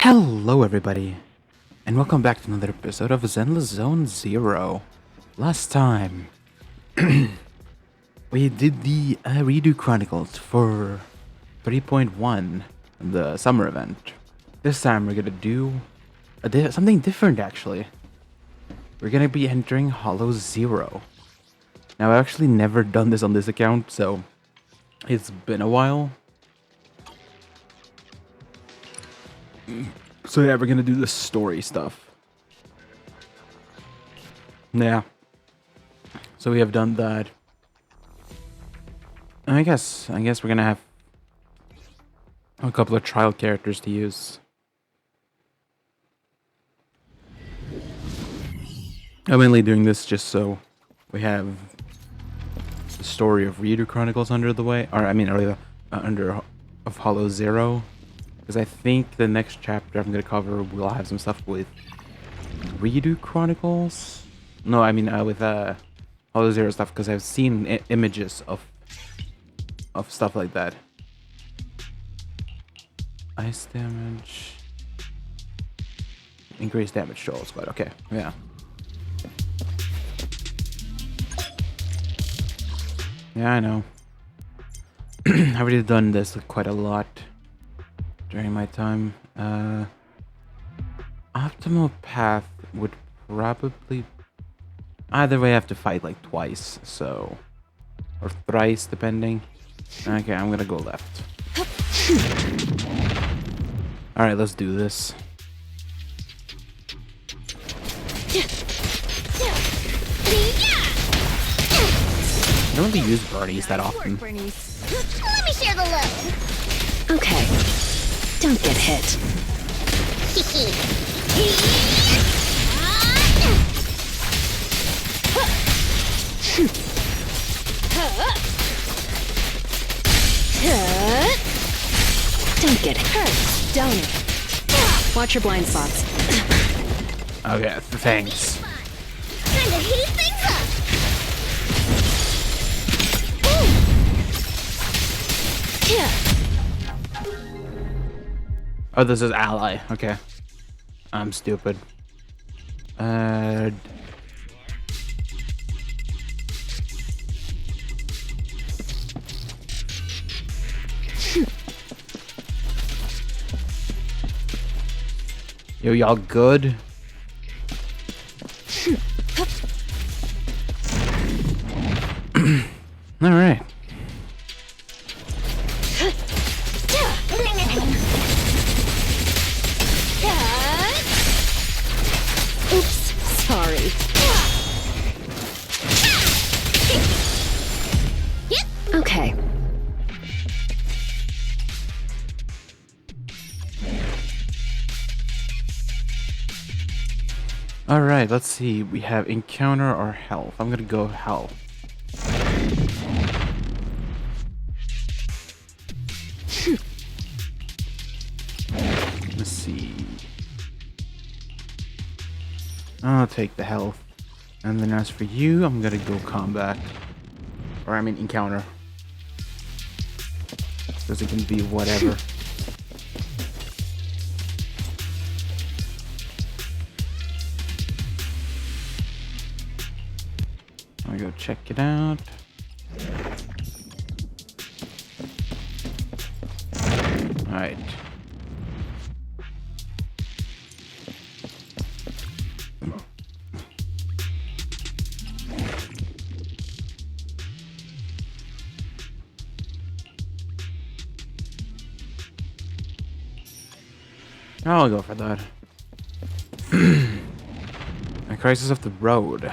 Hello, everybody, and welcome back to another episode of Zenless Zone Zero. Last time, we did the redo chronicles for 3.1, the summer event. This time, we're gonna do something different, actually. We're gonna be entering Hollow Zero. Now, I've actually never done this on this account, so it's been a while. So yeah, we're gonna do the story stuff. Yeah. So we have done that. I guess we're gonna have a couple of trial characters to use. I'm mainly doing this just so we have the story of Reader Chronicles under the way, or I mean, under of Hollow Zero. Because I think the next chapter I'm going to cover will have some stuff with Redo Chronicles. No, I mean with Hollow Zero stuff, because I've seen images of stuff like that. Ice damage, increased damage to all squad. Okay, yeah. Yeah, I know. I've already done this quite a lot during my time. Optimal path would probably either way I have to fight like twice, so or thrice depending. Okay, I'm gonna go left. Alright, let's do this. I don't really use Bernies that often. Let me share the load. Okay. Don't get hit. Don't get hurt, don't it? Watch your blind spots. Okay, thanks. Time to heat things up. Oh, this is ally. Okay. I'm stupid. Yo, y'all good? All right. Oops, sorry. Okay. All right, let's see. We have encounter or health. I'm gonna go health. Let's see. I'll take the health. And then as for you, I'm gonna go combat. Or I mean encounter. Because it can be whatever. I'll go check it out. Alright. I'll go for that. A crisis of the road.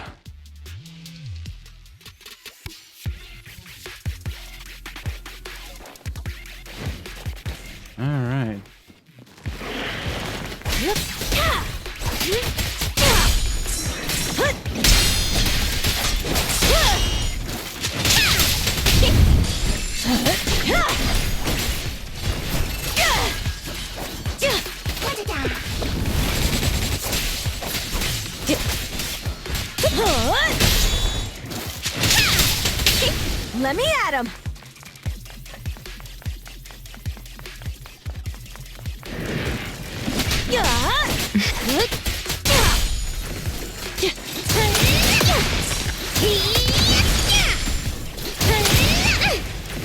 All right. Let me at him.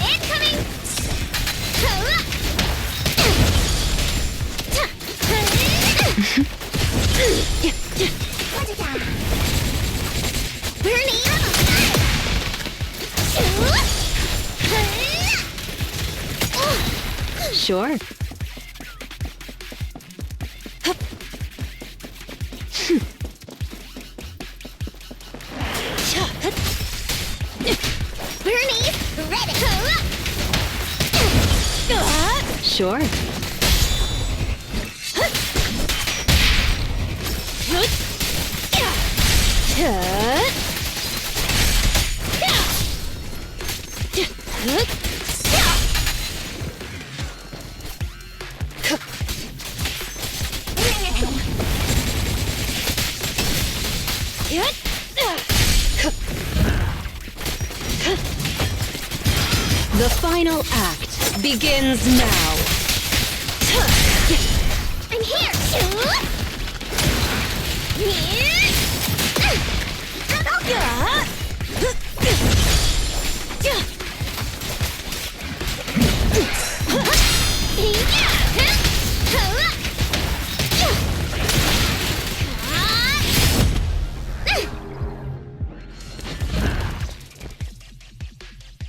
Incoming! Sure. Bernie, ready. Sure. The final act begins now. I'm here.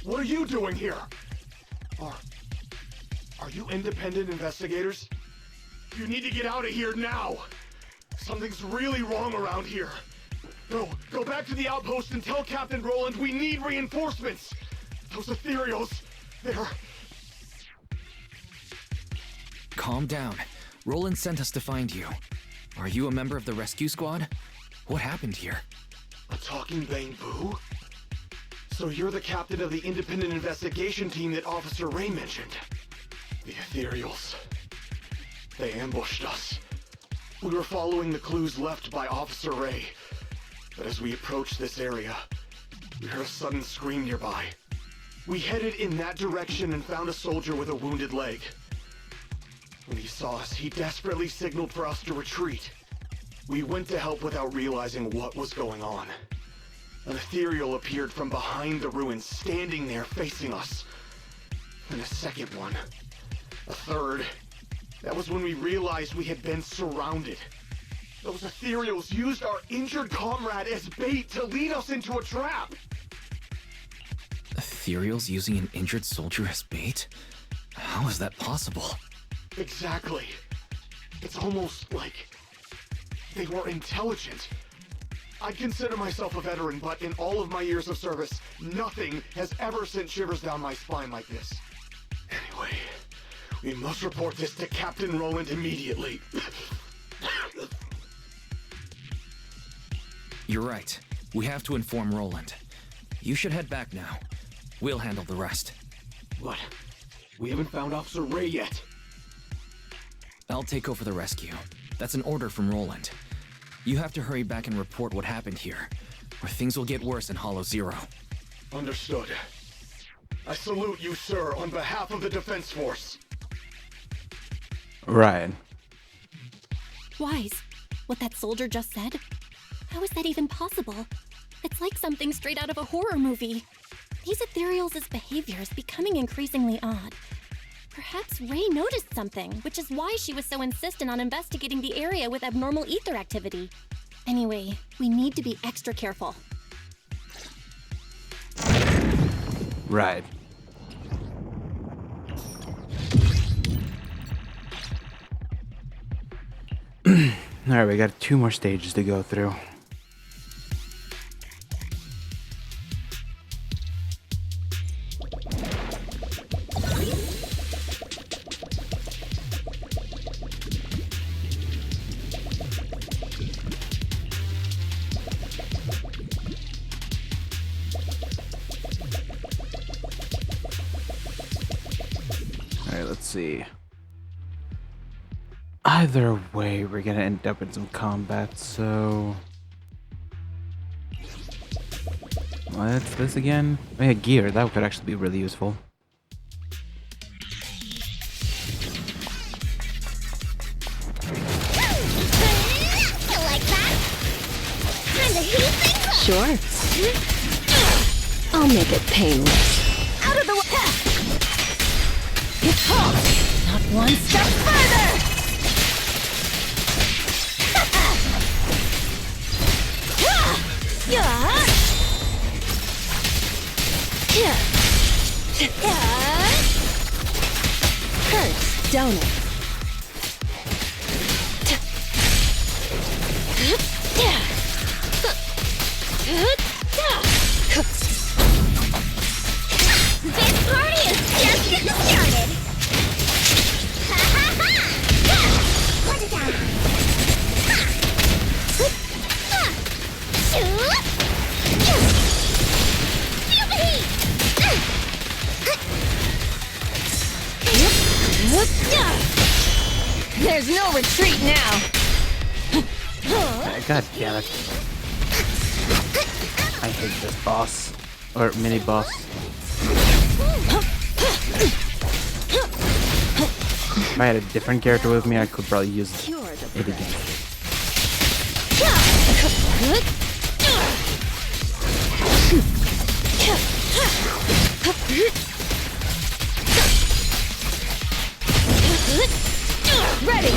What are you doing here? Are you independent investigators? You need to get out of here now! Something's really wrong around here. Go back to the outpost and tell Captain Roland we need reinforcements! Those ethereals, they're... Calm down. Roland sent us to find you. Are you a member of the rescue squad? What happened here? A talking bamboo? So you're the captain of the independent investigation team that Officer Ray mentioned. The ethereals. They ambushed us. We were following the clues left by Officer Ray. But as we approached this area, we heard a sudden scream nearby. We headed in that direction and found a soldier with a wounded leg. When he saw us, he desperately signaled for us to retreat. We went to help without realizing what was going on. An ethereal appeared from behind the ruins, standing there facing us. And a second one. A third. That was when we realized we had been surrounded. Those ethereals used our injured comrade as bait to lead us into a trap. Ethereals using an injured soldier as bait? How is that possible? Exactly. It's almost like they were intelligent. I consider myself a veteran, but in all of my years of service, nothing has ever sent shivers down my spine like this. Anyway, we must report this to Captain Roland immediately. You're right. We have to inform Roland. You should head back now. We'll handle the rest. What? We haven't found Officer Ray yet. I'll take over the rescue. That's an order from Roland. You have to hurry back and report what happened here, or things will get worse in Hollow Zero. Understood. I salute you, sir, on behalf of the Defense Force. Right. Wise, what that soldier just said? How is that even possible? It's like something straight out of a horror movie. These ethereals' behavior is becoming increasingly odd. Perhaps Ray noticed something, which is why she was so insistent on investigating the area with abnormal ether activity. Anyway, we need to be extra careful. Right. Alright, we got 2 more stages to go through. Alright, let's see. Either way, we're gonna end up in some combat, so... What's this again? Oh yeah, gear. That could actually be really useful. Sure. I'll make it painless. Out of the way! It's halt! Not one step further! Hurts, don't it? This party is just getting started. Put it down. Shoot. Feel the heat. There's no retreat now. God damn it. I hate this boss. Or mini boss. If I had a different character with me, I could probably use Cure the it again. Ready.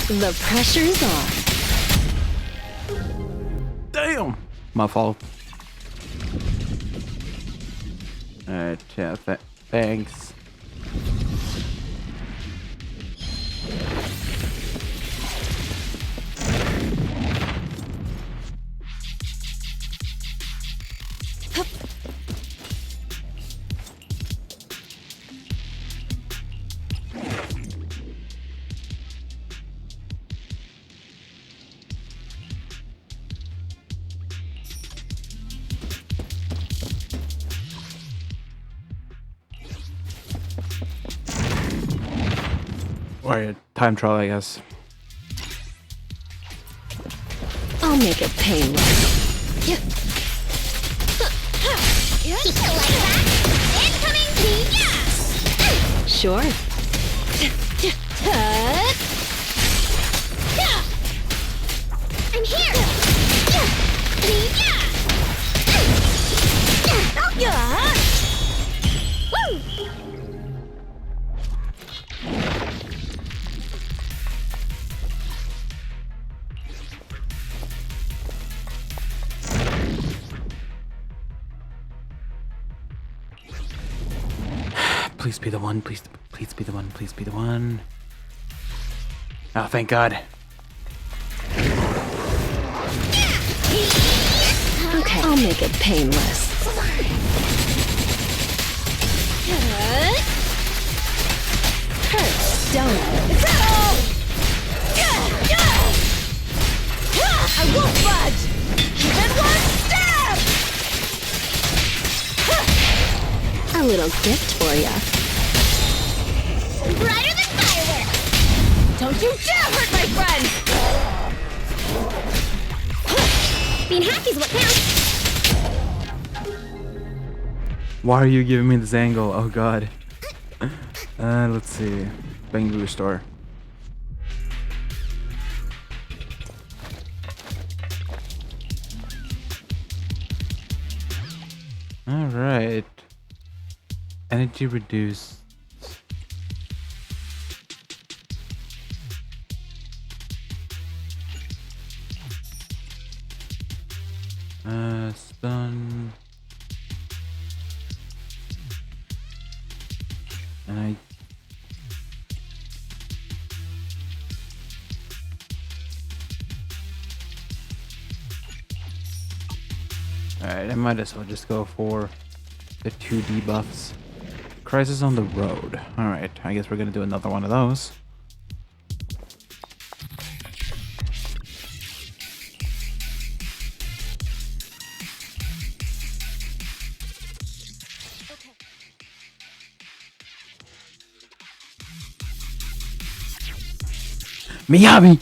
The pressure's on. Damn! My fault. Alright, yeah, thanks. Or time trial, I guess. I'll make it painless. You like that? Incoming Tia! Sure. I'm here! Woo! Please be the one, please be the one, please be the one. Oh, thank God. Okay, I'll make it painless. Hurts, don't it? I won't budge! Even one step! A little gift for ya. Brighter than fireworks! Don't you dare hurt my friend! Being happy's what counts. Why are you giving me this angle? Oh God. Let's see. Bang restore. All right. Energy reduced. Stun. And Alright, I might as well just go for the 2 debuffs. Crisis on the Road. Alright, I guess we're gonna do another one of those. Miyabi!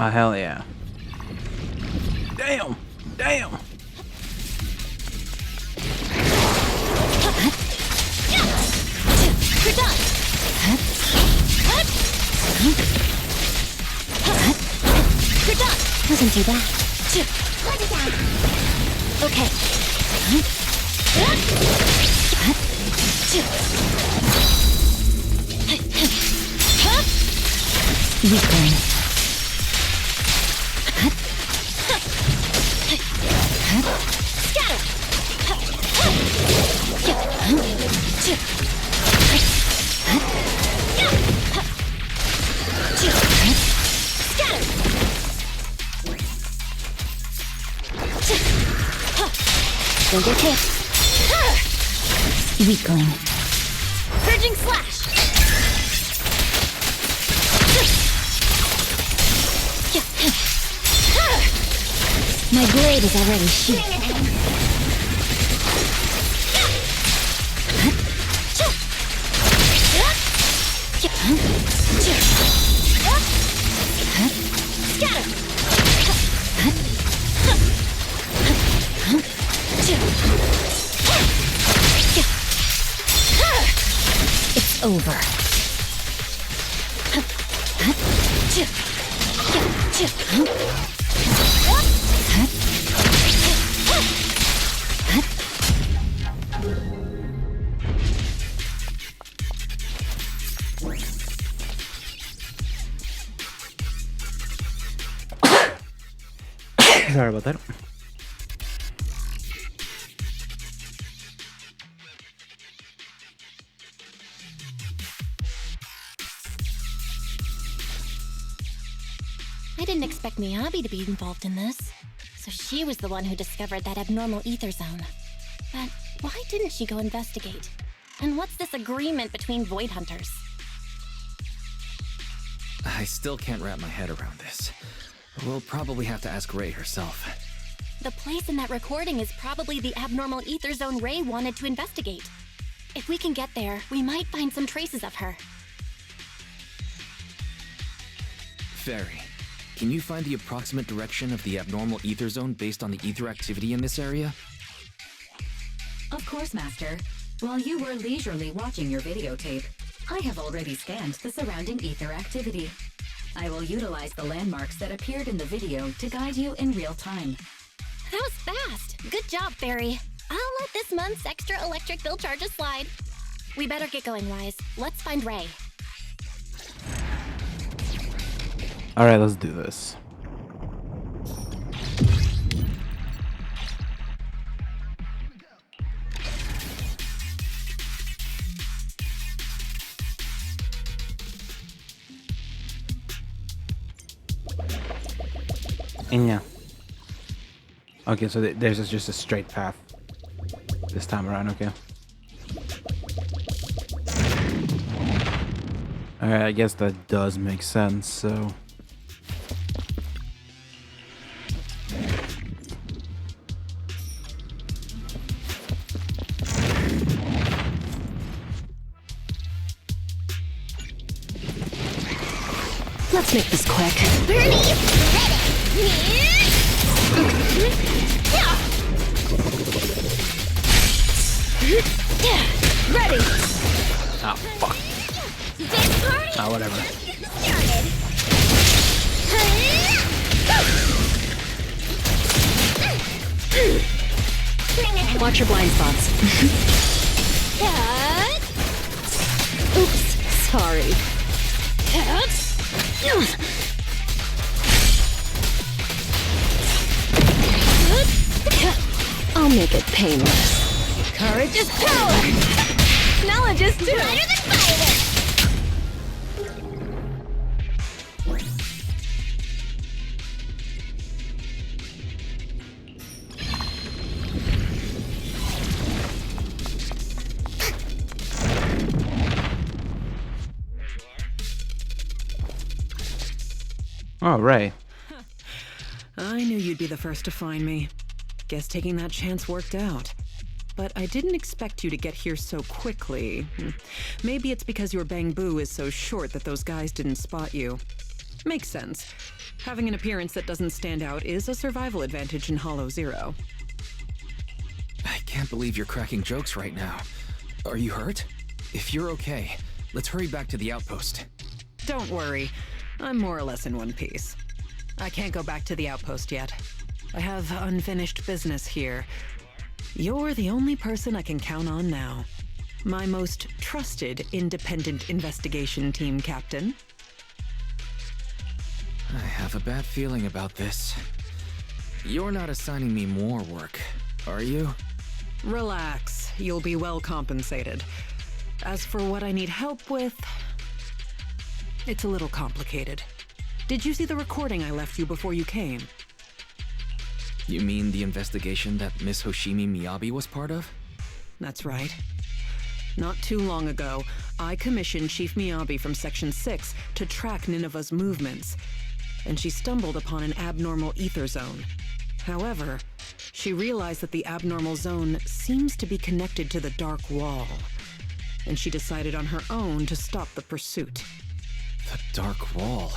Oh, hell yeah. Damn! Damn! You're done. You're done. Wasn't too bad. Okay. Weakling. Don't get hit. Weakling. Purging slash. My blade is already sheathed. It's over. Sorry about that. I didn't expect Miyabi to be involved in this. So she was the one who discovered that abnormal ether zone. But why didn't she go investigate? And what's this agreement between Void Hunters? I still can't wrap my head around this. We'll probably have to ask Ray herself. The place in that recording is probably the abnormal ether zone Ray wanted to investigate. If we can get there, we might find some traces of her. Fairy, can you find the approximate direction of the abnormal ether zone based on the ether activity in this area? Of course, Master. While you were leisurely watching your videotape, I have already scanned the surrounding ether activity. I will utilize the landmarks that appeared in the video to guide you in real time. That was fast. Good job, Fairy. I'll let this month's extra electric bill charges slide. We better get going, Wise. Let's find Ray. Alright, let's do this. And yeah. Okay, so there's just a straight path this time around, okay. Alright, I guess that does make sense, so... Let's make this quick. Ready! Ah, fuck. Ah, whatever. Watch your blind spots. Oops, sorry. I'll make it painless. Courage is power! Knowledge is too! Better than fire! Oh, Ray. I knew you'd be the first to find me. Guess taking that chance worked out. But I didn't expect you to get here so quickly. Maybe it's because your bamboo is so short that those guys didn't spot you. Makes sense. Having an appearance that doesn't stand out is a survival advantage in Hollow Zero. I can't believe you're cracking jokes right now. Are you hurt? If you're okay, let's hurry back to the outpost. Don't worry, I'm more or less in one piece. I can't go back to the outpost yet. I have unfinished business here. You're the only person I can count on now. My most trusted independent investigation team captain. I have a bad feeling about this. You're not assigning me more work, are you? Relax, you'll be well compensated. As for what I need help with, it's a little complicated. Did you see the recording I left you before you came? You mean the investigation that Miss Hoshimi Miyabi was part of? That's right. Not too long ago, I commissioned Chief Miyabi from Section 6 to track Nineveh's movements, and she stumbled upon an abnormal ether zone. However, she realized that the abnormal zone seems to be connected to the Dark Wall, and she decided on her own to stop the pursuit. The Dark Wall?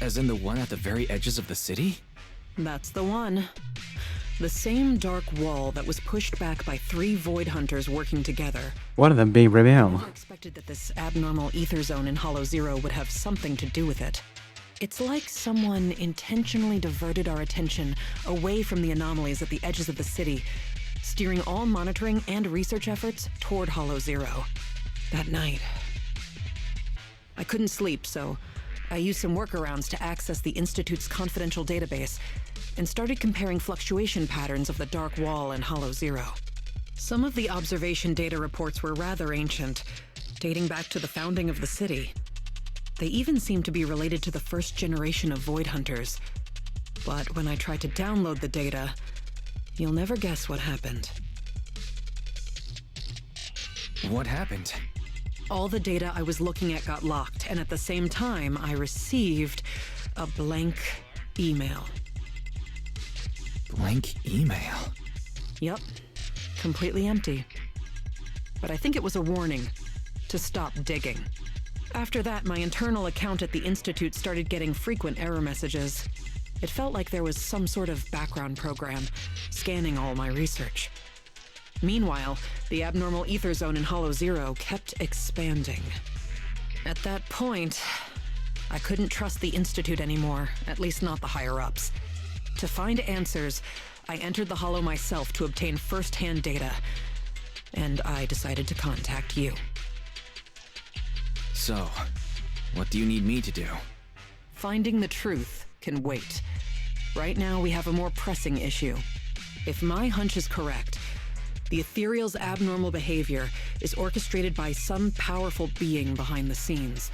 As in the one at the very edges of the city? That's the one. The same Dark Wall that was pushed back by 3 Void Hunters working together. One of them being I Rebel. never expected that this abnormal ether zone in Hollow Zero would have something to do with it. It's like someone intentionally diverted our attention away from the anomalies at the edges of the city, steering all monitoring and research efforts toward Hollow Zero. That night, I couldn't sleep, so I used some workarounds to access the Institute's confidential database and started comparing fluctuation patterns of the Dark Wall and Hollow Zero. Some of the observation data reports were rather ancient, dating back to the founding of the city. They even seemed to be related to the first generation of Void Hunters. But when I tried to download the data, you'll never guess what happened. What happened? All the data I was looking at got locked, and at the same time, I received a blank email. Blank email? Yep, completely empty. But I think it was a warning to stop digging. After that, my internal account at the Institute started getting frequent error messages. It felt like there was some sort of background program scanning all my research. Meanwhile, the abnormal ether zone in Hollow Zero kept expanding. At that point, I couldn't trust the Institute anymore, at least not the higher-ups. To find answers, I entered the Hollow myself to obtain first-hand data, and I decided to contact you. So, what do you need me to do? Finding the truth can wait. Right now, we have a more pressing issue. If my hunch is correct, the Ethereal's abnormal behavior is orchestrated by some powerful being behind the scenes.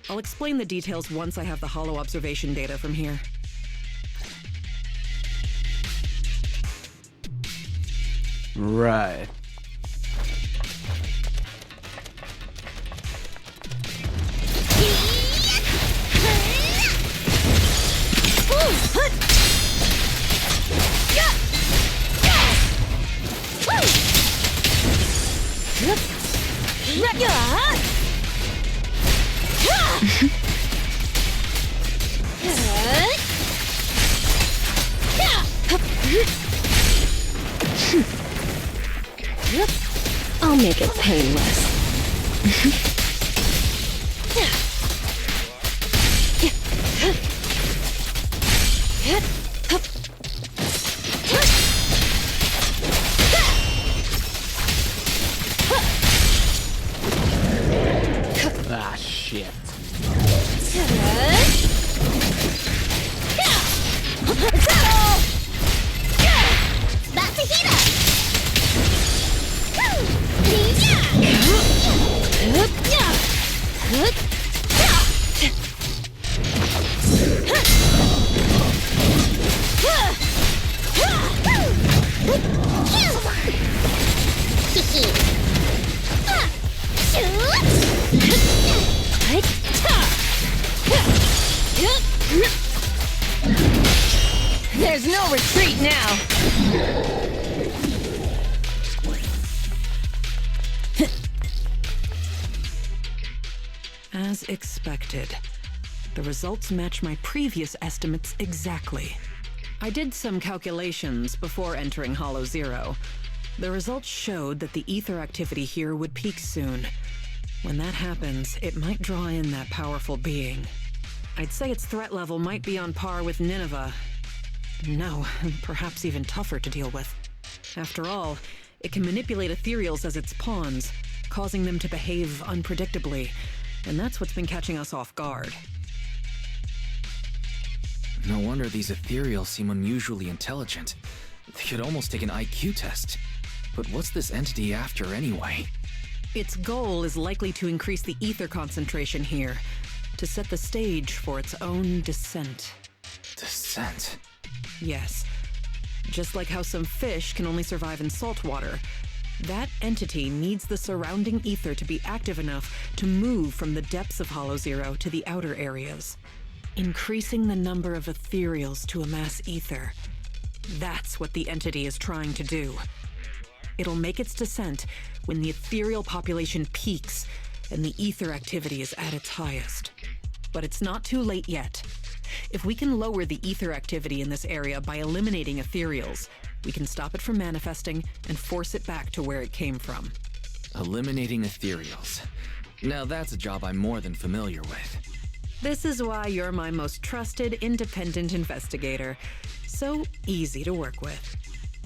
I'll explain the details once I have the Hollow observation data from here. Right. I'll make it painless. Ah, shit. About to heat up! There's no retreat now. As expected, The results match my previous estimates exactly. I did some calculations before entering Hollow Zero. The results showed that the ether activity here would peak soon. When that happens, it might draw in that powerful being. I'd say its threat level might be on par with Nineveh. No, perhaps even tougher to deal with. After all, it can manipulate ethereals as its pawns, causing them to behave unpredictably, and that's what's been catching us off guard. No wonder these ethereals seem unusually intelligent. They could almost take an IQ test. But what's this entity after anyway? Its goal is likely to increase the ether concentration here, to set the stage for its own descent. Descent? Yes. Just like how some fish can only survive in salt water, that entity needs the surrounding ether to be active enough to move from the depths of Hollow Zero to the outer areas. Increasing the number of ethereals to amass ether. That's what the entity is trying to do. It'll make its descent when the ethereal population peaks and the ether activity is at its highest. But it's not too late yet. If we can lower the ether activity in this area by eliminating ethereals, we can stop it from manifesting and force it back to where it came from. Eliminating ethereals. Now that's a job I'm more than familiar with. This is why you're my most trusted, independent investigator. So easy to work with.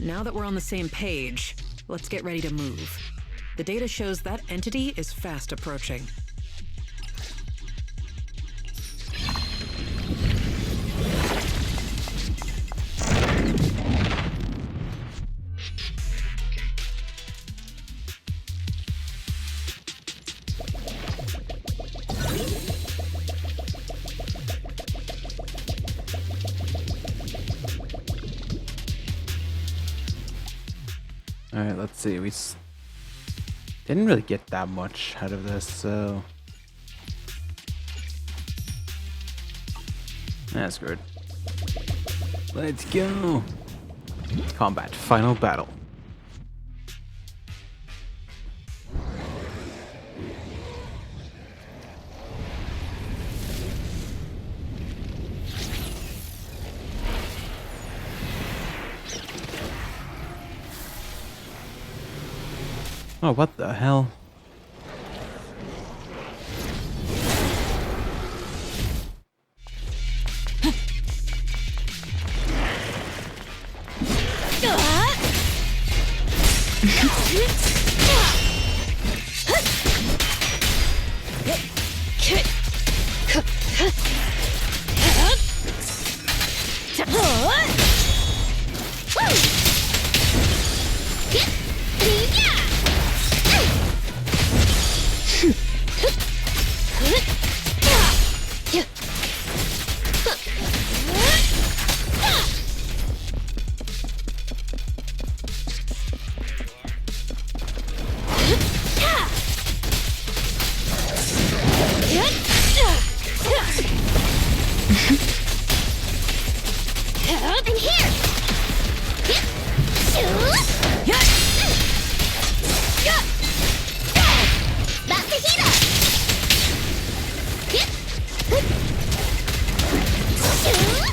Now that we're on the same page, let's get ready to move. The data shows that entity is fast approaching. Alright, let's see. We didn't really get that much out of this, so that's good. Let's go. Combat. Final battle. Oh, what the hell?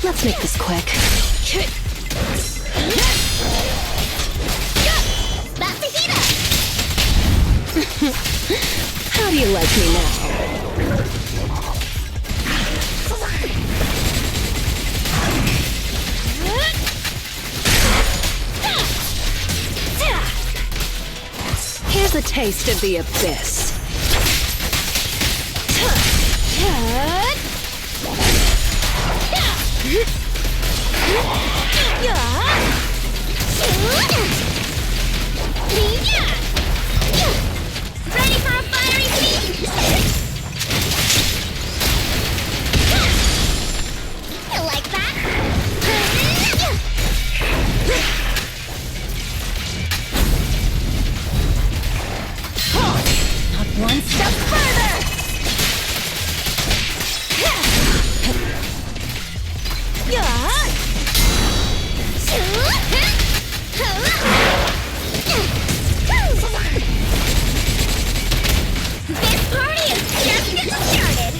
Let's make this quick. How do you like me now? Here's a taste of the abyss. Ready for a fiery feast? You like that? Not one step further! This party is just getting started!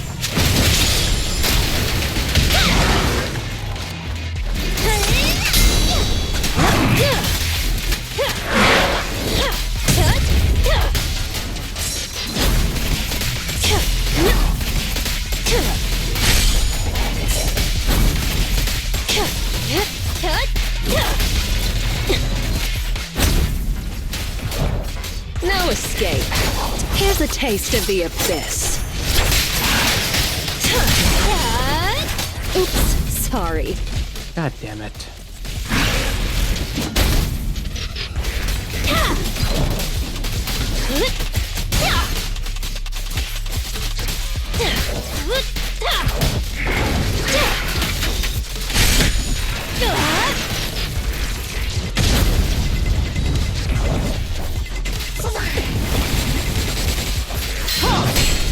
escape. Here's a taste of the abyss. Oops, sorry. God damn it.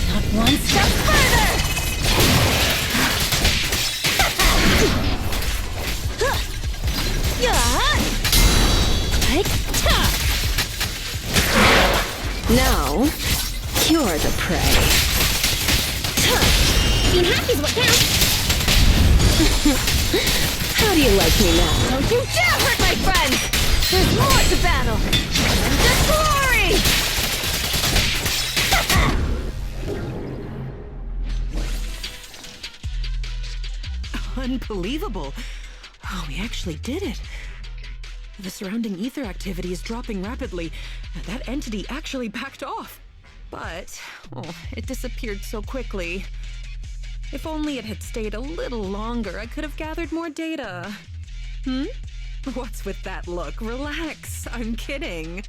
Not one step further! Now, you're the prey. Being happy's what counts! How do you like me now? Don't you dare hurt my friends! There's more to battle! And just glory! Unbelievable. Oh, we actually did it. The surrounding ether activity is dropping rapidly. That entity actually backed off. But, oh, it disappeared so quickly. If only it had stayed a little longer, I could have gathered more data. What's with that look? Relax. I'm kidding.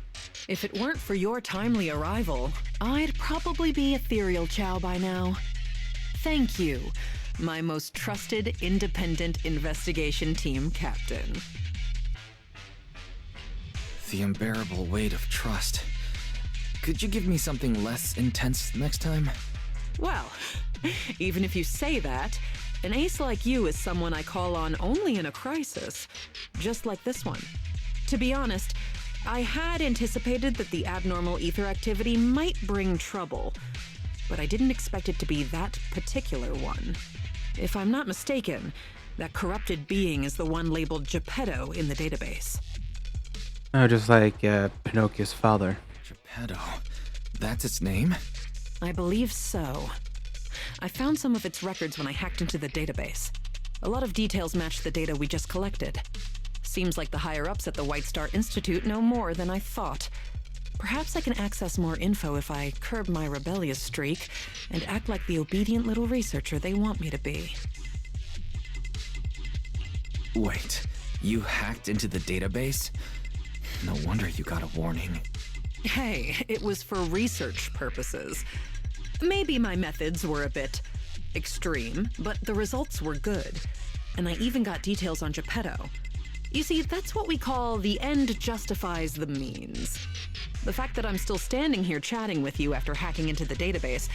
If it weren't for your timely arrival, I'd probably be ethereal Chow by now. Thank you, my most trusted independent investigation team captain. The unbearable weight of trust. Could you give me something less intense next time? Well, even if you say that, an ace like you is someone I call on only in a crisis, just like this one. To be honest, I had anticipated that the abnormal ether activity might bring trouble, but I didn't expect it to be that particular one. If I'm not mistaken, that corrupted being is the one labeled Geppetto in the database. Oh, just like Pinocchio's father. Geppetto. That's its name? I believe so. I found some of its records when I hacked into the database. A lot of details match the data we just collected. Seems like the higher-ups at the White Star Institute know more than I thought. Perhaps I can access more info if I curb my rebellious streak and act like the obedient little researcher they want me to be. Wait, you hacked into the database? No wonder you got a warning. Hey, it was for research purposes. Maybe my methods were a bit extreme, but the results were good. And I even got details on Geppetto. You see, that's what we call the end justifies the means. The fact that I'm still standing here chatting with you after hacking into the database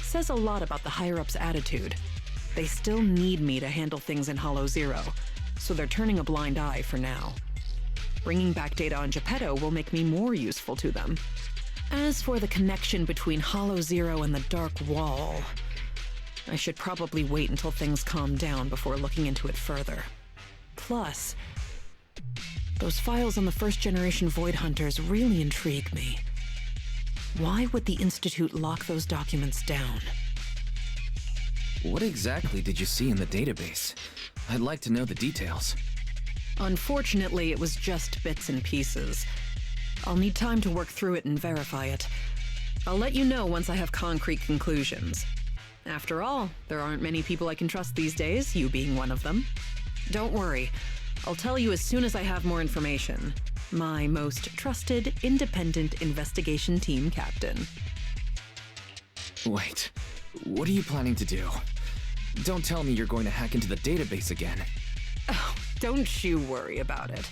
says a lot about the higher-ups' attitude. They still need me to handle things in Hollow Zero, so they're turning a blind eye for now. Bringing back data on Geppetto will make me more useful to them. As for the connection between Hollow Zero and the Dark Wall, I should probably wait until things calm down before looking into it further. Plus, those files on the first-generation Void Hunters really intrigue me. Why would the Institute lock those documents down? What exactly did you see in the database? I'd like to know the details. Unfortunately, it was just bits and pieces. I'll need time to work through it and verify it. I'll let you know once I have concrete conclusions. After all, there aren't many people I can trust these days, you being one of them. Don't worry, I'll tell you as soon as I have more information. My most trusted, independent investigation team captain. Wait, what are you planning to do? Don't tell me you're going to hack into the database again. Oh, don't you worry about it.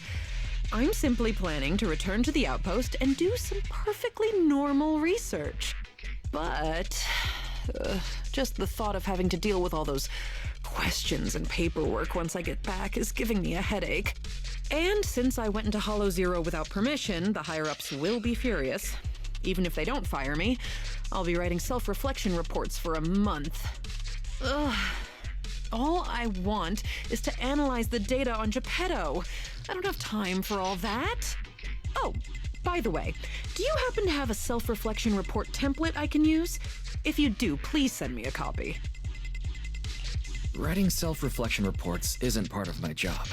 I'm simply planning to return to the outpost and do some perfectly normal research. But just the thought of having to deal with all those questions and paperwork once I get back is giving me a headache. And since I went into Hollow Zero without permission, the higher-ups will be furious. Even if they don't fire me, I'll be writing self-reflection reports for a month. Ugh. All I want is to analyze the data on Geppetto. I don't have time for all that. Oh, by the way, do you happen to have a self-reflection report template I can use? If you do, please send me a copy. Writing self-reflection reports isn't part of my job.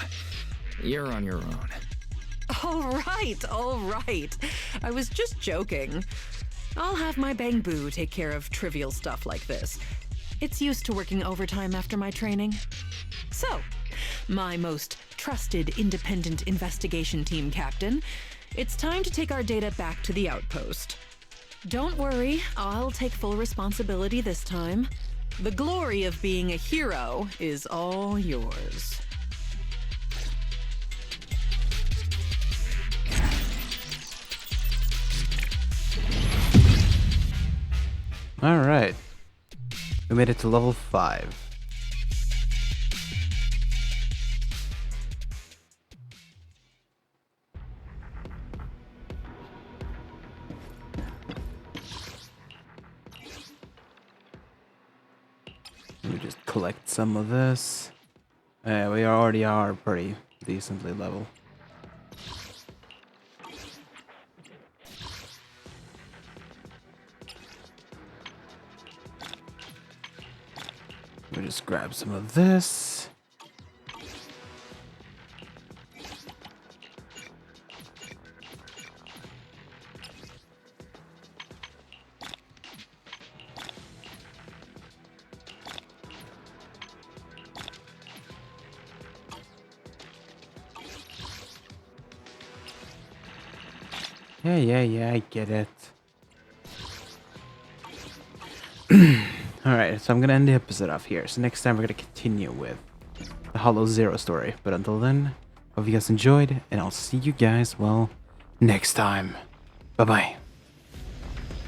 You're on your own. All right. I was just joking. I'll have my Bang Boo take care of trivial stuff like this. It's used to working overtime after my training. So, my most trusted independent investigation team captain, it's time to take our data back to the outpost. Don't worry, I'll take full responsibility this time. The glory of being a hero is all yours. Alright. We made it to level 5. Let me just collect some of this. We already are pretty decently level. Let me just grab some of this. Yeah, I get it. Alright, so I'm gonna end the episode off here. So next time we're gonna continue with the Hollow Zero story. But until then, hope you guys enjoyed, and I'll see you guys, well, next time. Bye-bye.